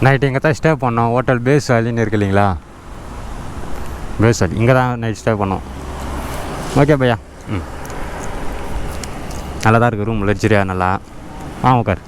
Night இங்கே தான் stay பண்ணோம். ஹோட்டல் பேஸ் வேலின்னு இருக்கு இல்லைங்களா, பேஸ் வேலி, இங்கே தான் நைட் ஸ்டே பண்ணோம். ஓகே பையா. நல்லா தான் இருக்குது ரூம், லக்ஸரியா நல்லா. உட்கார்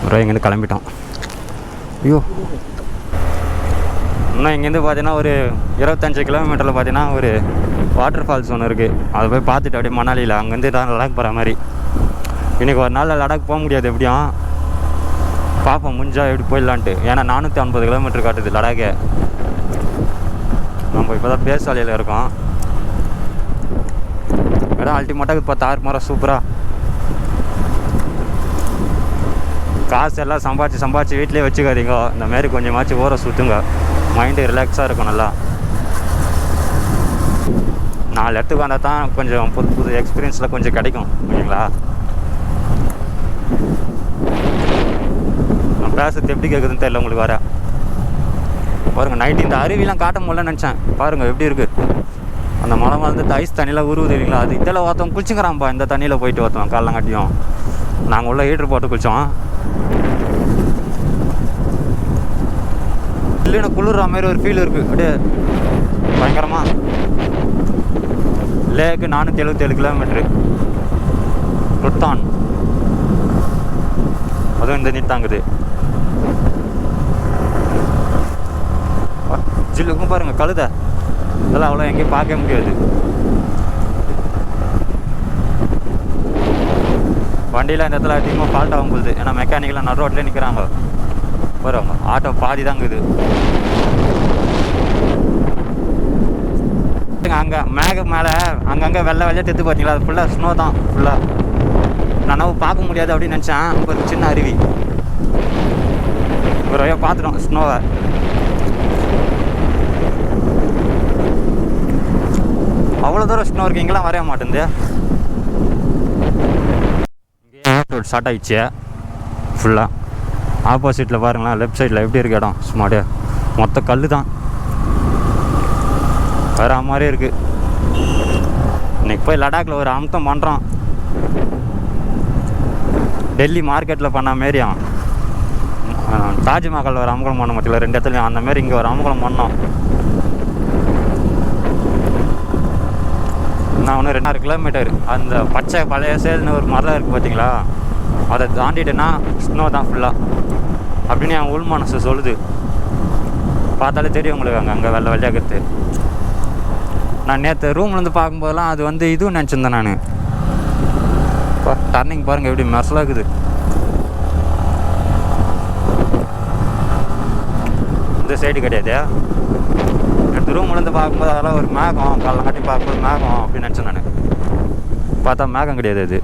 ப்ரோ. இங்கேருந்து கிளம்பிட்டோம். ஐயோ, இன்னும் இங்கேருந்து பார்த்தீங்கன்னா ஒரு 25 கிலோமீட்டரில் பார்த்தீங்கன்னா ஒரு வாட்டர் ஃபால்ஸ் ஒன்று இருக்குது. அதை போய் பார்த்துட்டு அப்படியே மணாலியில் அங்கேருந்து தான் லடாக் போகிற மாதிரி. இன்றைக்கி ஒரு நாள் லடாக் போக முடியாது, எப்படியும் பார்ப்போம் முடிஞ்சால் எப்படி போயிடலான்ட்டு. ஏன்னா 450 கிலோமீட்டர் காட்டுது லடாக்கே. நம்ம இப்போ தான் பேஸ் வேலையில் இருக்கோம். இடம் அல்டிமேட்டாக இப்போ தாறுமாறாக சூப்பராக. காசு எல்லாம் சம்பாதிச்சு வீட்டிலே வச்சுக்காதீங்க. இந்த மாரி கொஞ்சமாச்சு ஊரை சுற்றுங்க, மைண்டு ரிலாக்ஸாக இருக்கும். நல்லா 4 இடத்துக்கு வந்தால் தான் கொஞ்சம் புது எக்ஸ்பீரியன்ஸில் கொஞ்சம் கிடைக்கும், ஓகேங்களா? நான் பேசுறது எப்படி கேட்குதுன்னு தெரியல உங்களுக்கு. வர பாருங்கள், நைட்டு இந்த அருவிலாம் காட்ட முடியலன்னு நினச்சேன். பாருங்கள் எப்படி இருக்குது. அந்த மலை வந்து ஐஸ் தண்ணியில் உருவுது இல்லைங்களா, அது இதில் ஒருத்தவங்க குளிச்சுக்கிறான்ப்பா. இந்த தண்ணியில் போயிட்டு ஒருத்தவன் காலங்காட்டியும் நாங்கள் உள்ள ஹீட்ரு போட்டு குளித்தோம். இல்லைன்னா குளிர்ற மாதிரி ஒரு ஃபீல் இருக்குது. அப்படியே பயங்கரமாக. லேக்கு 477 கிலோமீட்ரு. ருத்தான் அதுவும் இந்த நீட் தாங்குது. ஜில்லுக்கும் பாருங்கள் கழுதை. அதெல்லாம் அவ்வளோ எங்கேயும் பார்க்க முடியாது. வண்டியில் இந்த இடத்துல அதிகமாக ஃபால்ட் ஆகும் போகுது. ஏன்னா மெக்கானிக்கெலாம் நடு ரோட்லேயே நிற்கிறாங்க. வருவாங்க ஆட்டோ பாதி தாங்குது. அங்கே மேகம் மேலே அங்கங்கே வெள்ளையாக தெத்து பார்த்தீங்களா, அது ஃபுல்லாக ஸ்னோ தான். ஃபுல்லாக நான் பார்க்க முடியாது அப்படின்னு நினச்சேன். ஒரு சின்ன அருவி ஒரு வழியாக பார்த்துட்டோம் ஸ்னோவை. அவ்வளோ தூரம் ஸ்னோ இருக்குது, இங்கெல்லாம் வரைய மாட்டேங்குது. இங்கே ஸ்டார்ட் ஆகிடுச்சு ஃபுல்லாக. ஆப்போசிட்டில் பாருங்களேன், லெஃப்ட் சைடில் எப்படி இருக்குது இடம். சும்மாடியே மொத்த கல் தான், வேற மாதிரி இருக்குது. இன்றைக்கி போய் லடாக்கில் ஒரு அமுத்தம் பண்ணுறோம். டெல்லி மார்க்கெட்டில் பண்ண மாரியும் தாஜ்மஹால் ஒரு அமுகலம் பண்ண மாட்டில 2 இடத்துலையும் அந்த மாரி இங்கே ஒரு அமுகலம் பண்ணோம். நான் ஒன்று 2.5 கிலோமீட்டர் அந்த பச்சை பழைய சேல்னு ஒரு மரம் இருக்குது பார்த்தீங்களா, அதை தாண்டிட்டுன்னா ஸ்னோ தான் ஃபுல்லாக அப்படின்னு என் உள் மனசு சொல்லுது. பார்த்தாலே தெரியும் உங்களுக்கு அங்கே வெள்ளை வெள்ளையாகிறது. நான் நேற்று ரூம்லேருந்து பார்க்கும்போதெல்லாம் அது வந்து இதுவும் நினச்சிருந்தேன் நான். இப்போ டர்னிங் பாருங்கள் எப்படி மெர்சலாக இருக்குது. இந்த சைடு கிடையாது. நேற்று ரூம்லேருந்து பார்க்கும்போது அதெல்லாம் ஒரு மேகம், காலைல காட்டி பார்க்கும்போது மேகம் அப்படின்னு நினச்சேன் நான். பார்த்தா மேகம் கிடையாது, அது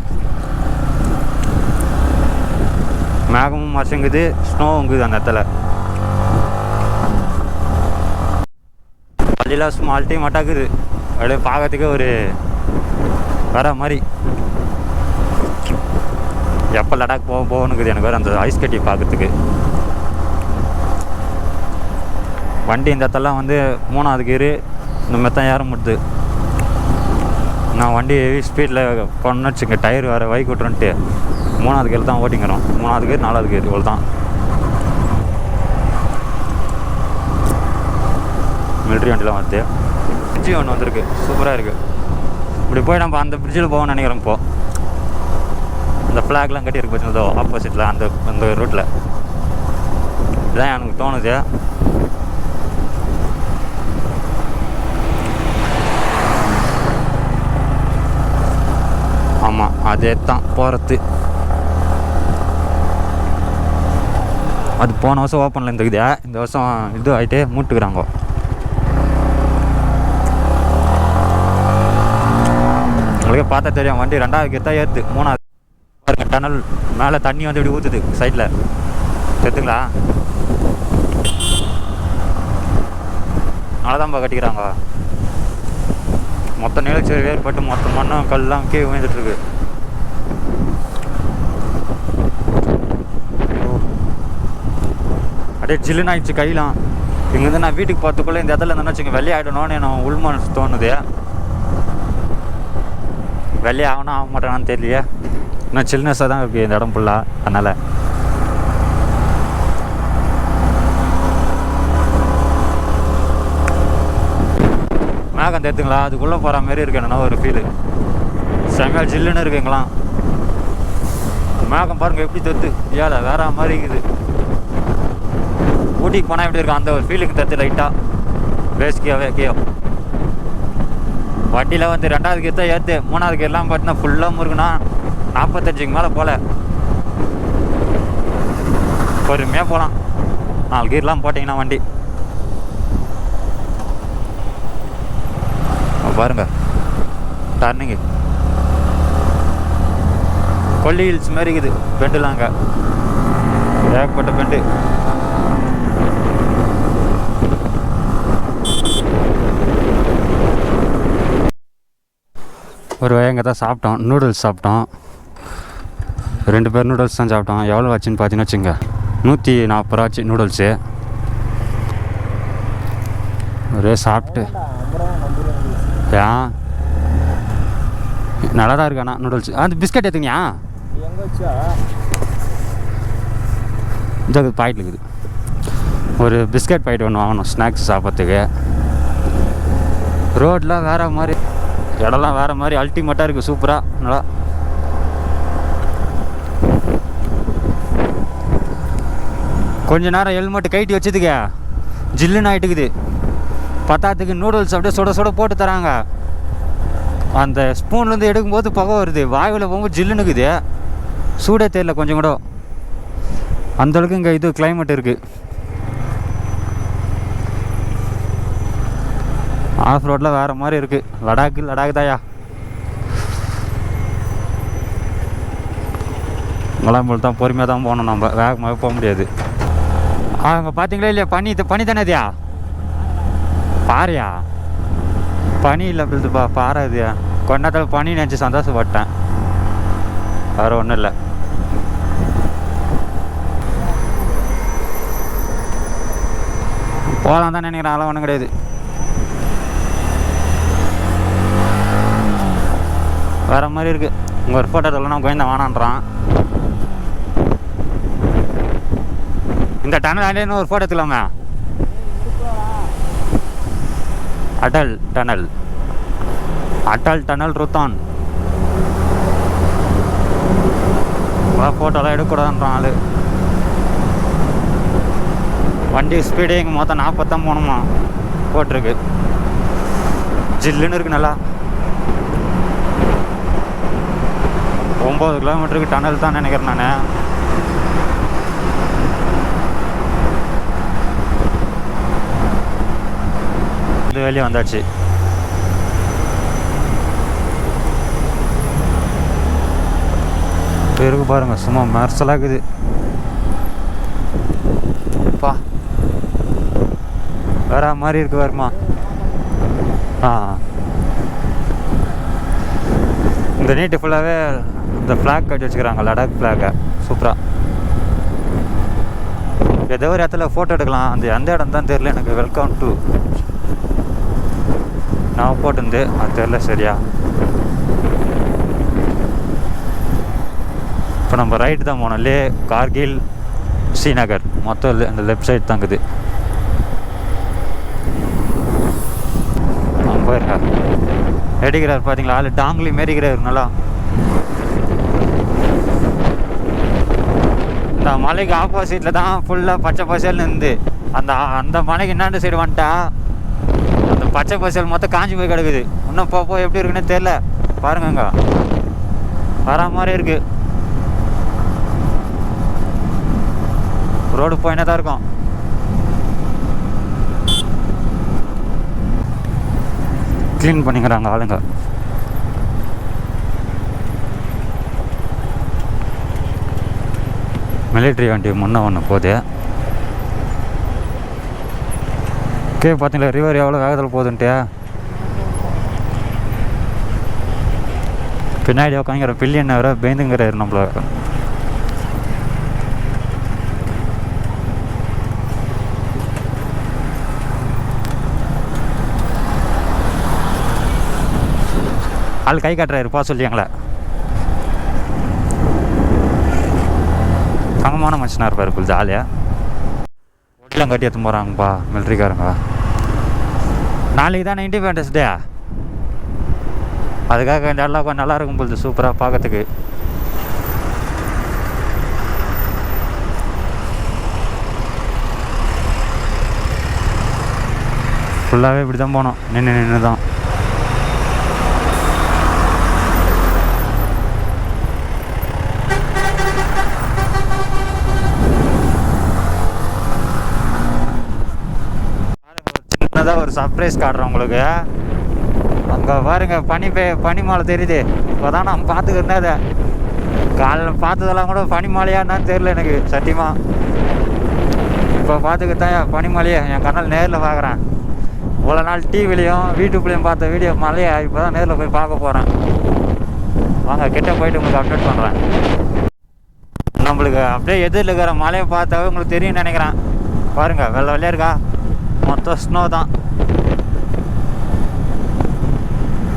மேகமும் மறைச்சுங்குது, ஸ்னோவுங்குது அந்த இடத்துல. பள்ளியெல்லாம் சும்மா அல்டிமேட்டாக்குது. அப்படியே பார்க்கறதுக்கே ஒரு வர மாதிரி. எப்போ லடாக் போகணுக்குது எனக்கு வேறு அந்த ஐஸ் கட்டி பார்க்கறதுக்கு. வண்டி இந்த இடத்தெல்லாம் வந்து 3வது கீரு இந்த மாதிரி தான் ஏற முடியுது. நான் வண்டி ஹெவி ஸ்பீடில் கொண்டு வச்சுங்க, டயர் வேறு வைக் விட்டுருன்ட்டு 3வது கீர் தான் ஓட்டிங்கிறோம். 3வது கீர் 4வது கீர் இவ்வளோ தான். மிலிட்ரி வண்டிலாம் வருது. பிரிட்ஜு ஒன்று வந்திருக்கு, சூப்பராக இருக்குது. இப்படி போய் நம்ம அந்த பிரிட்ஜில் போகணும்னு நினைக்கிறோம். இப்போது இந்த ஃப்ளாக்லாம் கட்டி இருக்கு பார்த்தீங்களோ ஆப்போசிட்டில் அந்த ரூட்டில். இதுதான் எனக்கு தோணுது. ஆமாம், அதே தான் போகிறது. அது போன வருஷம் ஓப்பனில் இருந்துக்குது, இந்த வருஷம் இது ஆகிட்டே மூட்டுக்கிறாங்க. உங்களுக்கே பார்த்தா தெரியும், வண்டி 2வது கீர் தான் ஏறுது. 3வது பாருங்க, டனல் மேலே தண்ணி வந்து இப்படி ஊற்றுது சைடில். செத்துங்களா நல்லாதான்ப்பா கட்டிக்கிறாங்க. மொத்த நிலச்சரி வேறுபட்டு மொத்த மண்ணும் கல்லாம் கீழே விழுந்துட்டுருக்கு. அப்படியே ஜில்லுன்னு ஆயிடுச்சு கையெல்லாம். இங்கேருந்து நான் வீட்டுக்கு போகிறதுக்குள்ளே இந்த இடத்துல இருந்தேன்னு வச்சுங்க வெள்ளையாகிடணும்னு எனக்கு உள் மனசு தோணுது. வெள்ளையே ஆகணும் ஆக மாட்டேனான்னு தெரியலையே. இன்னும் சில்னஸாக தான் இருக்குது இந்த இடம் ஃபுல்லாக. அதனால் மேகம் தெரியுதுங்களா, அதுக்குள்ளே போகிற மாதிரி இருக்கு என்னன்னா ஒரு ஃபீலு. செம்ம ஜில்லுன்னு இருக்குங்களாம். மேகம் பாருங்கள் எப்படி தெரியுது, ஏழை வேற மாதிரி இருக்குது. ஊட்டிக்கு போனால் எப்படி இருக்கும் அந்த ஒரு ஃபீலுக்கு தெரியுது லைட்டாக. பேஸ்கியாவே கேயோ வண்டியில் வந்து 2வது கீர் தான் ஏற்று, 3வது கீர்லாம் பார்த்தீங்கன்னா ஃபுல்லாக முருகுனா 45க்கு மேலே போகல. பொறுமையாக போகலாம் 4 கீர்லாம் போட்டிங்கன்னா வண்டி. பாருங்க டர்னிங்கு கொல்லி ஹில்ஸ் மாதிரி இருக்குது. பெண்டுலாம் அங்கே ஏகப்பட்ட பெண்டு. ஒரு இங்கே தான் சாப்பிட்டோம், நூடுல்ஸ் சாப்பிட்டோம். 2 பேர் நூடுல்ஸ் தான் சாப்பிட்டோம். எவ்வளோ ஆச்சுன்னு பார்த்தீங்கன்னு வச்சுங்க, 140 ரூபா ஆச்சு நூடுல்ஸு. ஒரே சாப்பிட்டு ஏன் நல்லா தான் இருக்காண்ணா நூடுல்ஸ். அந்த பிஸ்கட் எடுத்துங்கயா இந்த பாக்கெட் இருக்குது. ஒரு பிஸ்கட் பாக்கெட் ஒன்று வாங்கணும் ஸ்நாக்ஸ் சாப்பிட்றதுக்கு. ரோடெலாம் வேறு மாதிரி, இடம்லாம் வேறு மாதிரி அல்டிமேட்டாக இருக்குது, சூப்பராக நல்லா. கொஞ்ச நேரம் ஹெல்மெட் கைட்டி வச்சதுக்க ஜில்லுன்னு ஆகிட்டுக்குது. பத்தாத்துக்கு நூடுல்ஸ் அப்படியே சுட சுட போட்டு தராங்க. அந்த ஸ்பூன்லேருந்து எடுக்கும்போது புகை வருது, வாயில் போகும்போது ஜில்லுன்னுக்குது, சூடே தெரியல கொஞ்சம் கூட. அந்தளவுக்கு இங்கே இது கிளைமேட் இருக்குது. ஆஃப் ரோட்டில் வேறு மாதிரி இருக்குது. லடாக் தாயா. இங்கெல்லாம் போல் தான் பொறுமையாக தான் போகணும், நம்ம வேகமாக போக முடியாது. அவங்க பார்த்தீங்களா இல்லையா, பனி தானேதியா, பாறையா, பனி இல்லை அப்படிதுப்பா, பாறை இதுயா. கொஞ்ச நேரத்தில் பனி நினச்சி சந்தோஷப்பட்டேன், வேறு ஒன்றும் இல்லை. போகலாம் தான் நினைக்கிறேன், அதெல்லாம் ஒன்றும் கிடையாது. வேறு மாதிரி இருக்குது. உங்கள் ஒரு ஃபோட்டோ சொல்லணும் கோயந்தா வேணான்றான். இந்த டனல் ஆண்டே ஒரு ஃபோட்டோ எடுத்துக்கலாமே. அடல் டனல் ருத்தான். ஃபோட்டோலாம் எடுக்கக்கூடாதுன்றான் ஆள். வண்டி ஸ்பீடு இங்கே மொத்தம் 40 தான் போகணுமா போட்டிருக்கு. ஜில்லுன்னு இருக்கு நல்லா. 9 கிலோமீட்டருக்கு டனல் தான் நினைக்கிறேன் நான். வெளியே வந்தாச்சு. இருக்கு பாருங்க, சும்மா மெர்சலாக்குது பா, வேற மாதிரி இருக்கு வருமா. இந்த நீட்டு ஃபுல்லாகவே இந்த ஃப்ளாக் கட்டி வச்சுக்கிறாங்க, லடாக் ஃப்ளாகை. சூப்பராக ஏதோ ஒரு இடத்துல ஃபோட்டோ எடுக்கலாம். அந்த எந்த இடம் தான் தெரியல எனக்கு. வெல்கம் டு நான் போட்டுருந்து அது தெரில சரியா. இப்போ நம்ம ரைட்டு தான் போனோம். கார்கில் ஸ்ரீநகர் மொத்தம் அந்த லெஃப்ட் சைடு தாங்குது. போயிருக்கார் எடுக்கிறார் பார்த்தீங்களா, ஆள் டாங்லி மேரிக்கிறார் நல்லா. இந்த மலைக்கு ஆப்போசிட்டில் தான் ஃபுல்லாக பச்சை பசேல்னு இருந்து, அந்த மலைக்கு என்னாண்டு சைடு வந்துட்டா அந்த பச்சை பசேல் மொத்தம் காஞ்சி போய் கிடக்குது. இன்னும் போக எப்படி இருக்குன்னு தெரில. பாருங்கங்க வர மாதிரி இருக்குது. ரோடு போயினே தான் இருக்கும். க்ளீன் பண்ணிக்கிறாங்க ஆளுங்க. மிலிட்ரி வண்டி முன்னே ஒன்று போகுது. ஓகே பார்த்தீங்களா ரிவர் எவ்வளோ வேகத்தில் போகுதுன்ட்டு. பின்னாடி உட்காங்கிற பில்லியன் வர பேந்துங்கிறாரு நம்மள. ஆள் கை காட்டுறாரு பா சொல்லியாங்களே. தங்கமான மனுஷனாக இருப்பார் புல் ஜாலியாக. ஒட்டிலாம் கட்டி எடுத்து போகிறாங்கப்பா மிலிட்ரிக்காரங்க. நாளைக்கு தான் இண்டிபெண்டன்ஸ் டே. அதுக்காக நல்லா இருக்கும் பொழுது சூப்பராக பார்க்கறதுக்கு. ஃபுல்லாகவே இப்படி தான் போனோம், நின்று தான். சின்னதாக ஒரு சர்ப்ரைஸ் காட்டுறோம் உங்களுக்கு. அங்கே பாருங்க பனி மாலை தெரியுது. இப்போ தான் நான் பார்த்துக்கிறேன். அதை காலையில் பார்த்ததெல்லாம் கூட பனி மாலையான்னு தெரியல எனக்கு சத்தியமாக. இப்போ பார்த்துக்கிட்டு தான் பனிமலையை என் கண்ணால் நேரில் பார்க்குறேன். இவ்வளோ நாள் டிவிலையும் யூடியூப்லேயும் பார்த்த வீடியோ மலையை இப்போ தான் நேரில் போய் பார்க்க போகிறேன். வாங்க கிட்டே போயிட்டு உங்களுக்கு அப்டேட் பண்ணுறேன். நம்மளுக்கு அப்படியே எதிரில் இருக்கிற மலையை பார்த்தாவே உங்களுக்கு தெரியும்னு நினைக்கிறேன். பாருங்கள் வெள்ளை வெள்ளையாக இருக்கா, மொத்தம் ஸ்னோ தான்.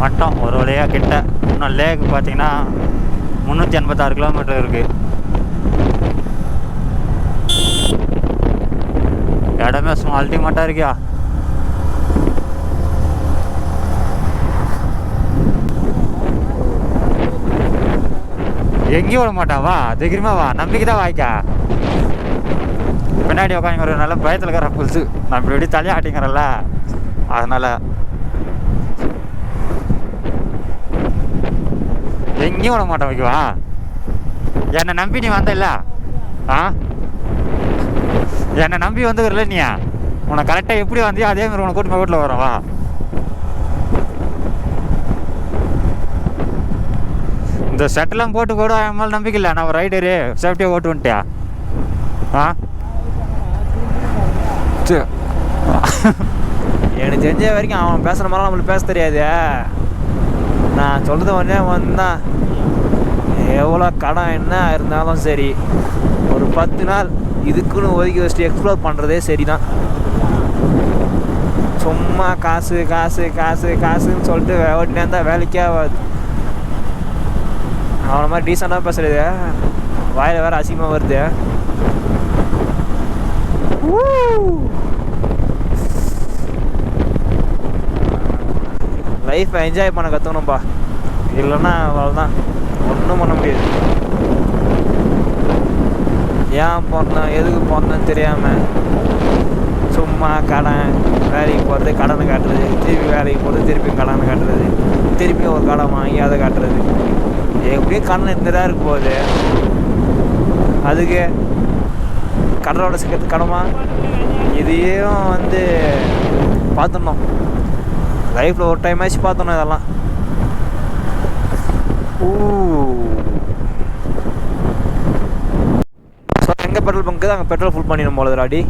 மட்டும் ஒரு வழியாக கிட்ட. இன்னும் லேக்கு பார்த்தீங்கன்னா 386 கிலோமீட்டர் இருக்குது. இடமே சும்மா அல்டிமேட்டாக இருக்கியா. எங்கேயும் விட மாட்டான். வா தைரியமாக வா, நம்பிக்கை தான் வாய்க்கா. பின்னாடி உட்காந்து ஒரு நல்ல பயத்தில் இருக்கிற புதுசு. நான் இப்படி தலையாட்டிங்கிறல்ல, அதனால் எங்கேயும் விட மாட்டேன். வைக்குவா, என்னை நம்பி நீ வந்த இல்லை? என்னை நம்பி வந்துக்கிறல நீ. உன்னை கரெக்டாக எப்படி வந்தியோ அதேமாதிரி உன்னை கூட்டி வீட்டில் வரோம். வா, இந்த செட்டெல்லாம் போட்டு கூட என் மேலே நம்பிக்கை இல்லை. நான் ஒரு ரைடரு, சேஃப்டியாக ஓட்டு வந்துட்டியா? எனக்கு தெரிஞ்ச வரைக்கும் அவன் பேசுகிற மாதிரிலாம் நம்மளுக்கு பேச தெரியாது. நான் சொல்கிறது ஒன்றே வந்தான், எவ்வளோ கடன் என்ன இருந்தாலும் சரி ஒரு 10 நாள் இதுக்குன்னு ஒதுக்கி வச்சுட்டு எக்ஸ்ப்ளோர் பண்ணுறதே சரி தான். சும்மா காசு காசு காசு காசுன்னு சொல்லிட்டு ஓட்டினே இருந்தால் வேலைக்கே ஆகாது. அவனை மாதிரி டீசெண்டாக பேசுறது வாயில் வேறு அசிங்கமாக வருது. லைஃப்பை என்ஜாய் பண்ண கற்றுக்கணும்ப்பா, இல்லைன்னா அவ்வளோதான், ஒன்றும் பண்ண முடியாது. ஏன் பிறந்தேன் எதுக்கு பிறந்தேன்னு தெரியாமல் சும்மா கடன், வேலைக்கு போகிறது கடனை காட்டுறது, திருப்பி வேலைக்கு போகிறது திருப்பியும் கடனை காட்டுறது, திருப்பியும் ஒரு கடன் வாங்கி அதை காட்டுறது. எப்படியும் கடன் இருந்துதான் இருக்க போகுது. அதுக்கு கடலோட சிக்கிறது கடமா, இதையும் பார்த்துடணும். லைஃப்பில் ஒரு டைம் ஆச்சு பார்த்தோம் இதெல்லாம். ஸோ எங்கே பெட்ரோல் பங்கு தான் அங்கே பெட்ரோல் ஃபுல் பண்ணிடணும் போலது. அடி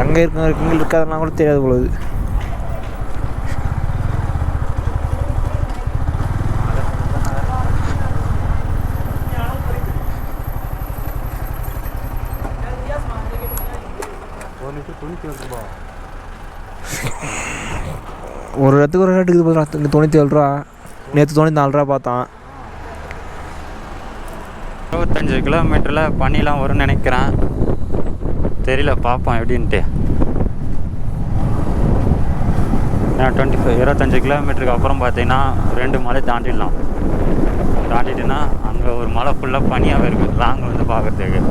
எங்கே இருக்குங்க இருக்காதுன்னா கூட தெரியாது போலது. ஒரு இடத்துக்கு ஒரு ரேட்டுக்கு பார்த்தா இங்கே 97 ரூபா, நேற்று 94 ரூபா பார்த்தான். 25 கிலோமீட்டரில் பனிலாம் வரும்னு நினைக்கிறேன், தெரியல பார்ப்போம் எப்படின்ட்டு. 25 கிலோமீட்டருக்கு அப்புறம் பார்த்தீங்கன்னா 2 மலை தாண்டிட்டுன்னா அங்கே ஒரு மலை ஃபுல்லாக பனியாகவே இருக்குது. லாங் பார்க்குறதுக்கு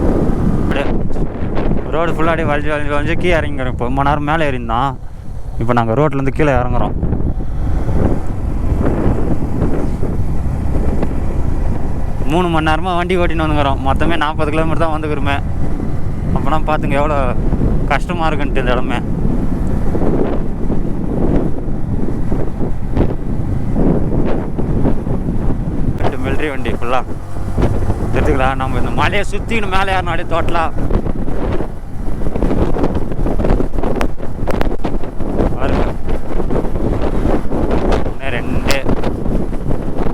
அப்படியே ரோடு ஃபுல்லாக அப்படியே வளைஞ்சு கீழே இறங்கிக்கிறோம். இப்போ 1 மணி நேரம் மேலே ஏறிந்தோம், இப்போ நாங்கள் ரோட்லேருந்து கீழே இறங்குறோம். மூணு மணி நேரமாக வண்டி ஓட்டின்னு வந்துக்கிறோம். மொத்தமே 40 கிலோமீட்டர் தான் வந்துக்கிறோமே. அப்போனா பார்த்துங்க எவ்வளோ கஷ்டமாக இருக்குன்ட்டு இந்த இடமே. மிலிட்ரி வண்டி ஃபுல்லாக எடுத்துக்கலாம். நம்ம இந்த மலையை சுற்றின்னு மேலே ஏறணும் அப்படியே தோட்டலாம். பாருங்க 1 2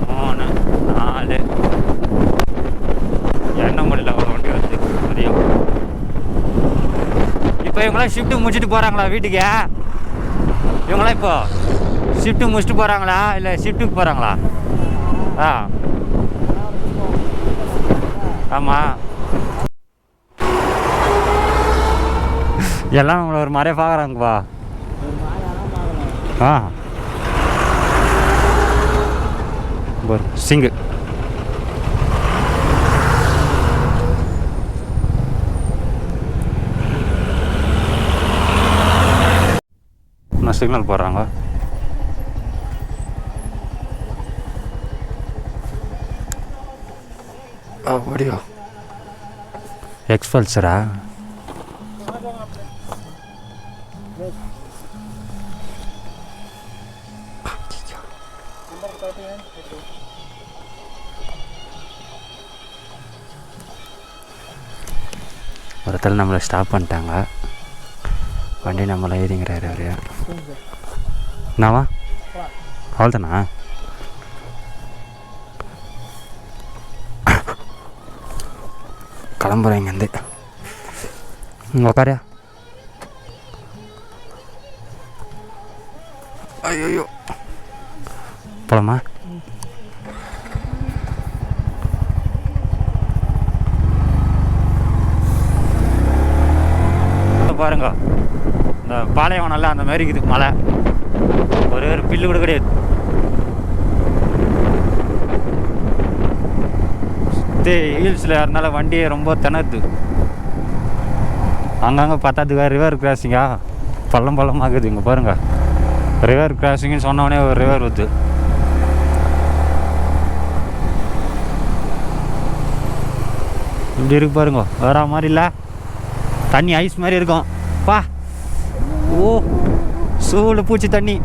3 4 எண்ண முடியல ஒரு வண்டி வந்து தெரியும். இப்போ இவங்களாம் ஷிஃப்ட்டு முடிச்சுட்டு போகிறாங்களா வீட்டுக்கு? இவங்களாம் இப்போ ஷிஃப்ட்டு முடிச்சுட்டு போகிறாங்களா இல்லை ஷிஃப்ட்டுக்கு போகிறாங்களா? ஆமாம், எல்லாம் உங்களை ஒரு மாதிரியே பார்க்குறாங்கப்பா. ஆ சிங்கு நான் சிக்னல் போடுறாங்க. அப்படியோ எக்ஸ்பல்சரா? ஒருத்தர் நம்மளை ஸ்டாப் பண்ணிட்டாங்க. வண்டி நம்மளை ஏறிங்கிறாரு அவரு. என்னவா அவ்வளோதானா? கிளம்புறேன் இங்கேருந்து. உக்காரியா? ஐயோ போலாமா? பாருங்க இந்த பாலைவனம்லாம் அந்த மாதிரி இருக்குது. மலை ஒரே ஒரு பில்லு கூட கிடையாது. ஹில்ஸில் அதனால வண்டியை ரொம்ப திணறுது. அங்கங்கே பார்த்தா ரிவர் கிராசிங்கா பள்ளமாகுது. இங்கே பாருங்க ரிவர் கிராசிங்னு சொன்னோடனே ஒரு ரிவர் வருது. இப்படி இருக்கு பாருங்க. வேற மாதிரி இல்லை, தண்ணி ஐஸ் மாதிரி இருக்கும். பா ஓ சூடு பூச்சி தண்ணி.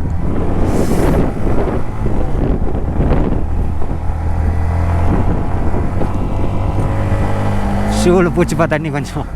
ஷூவில் பூச்சிப்பா தண்ணி கொஞ்சம்.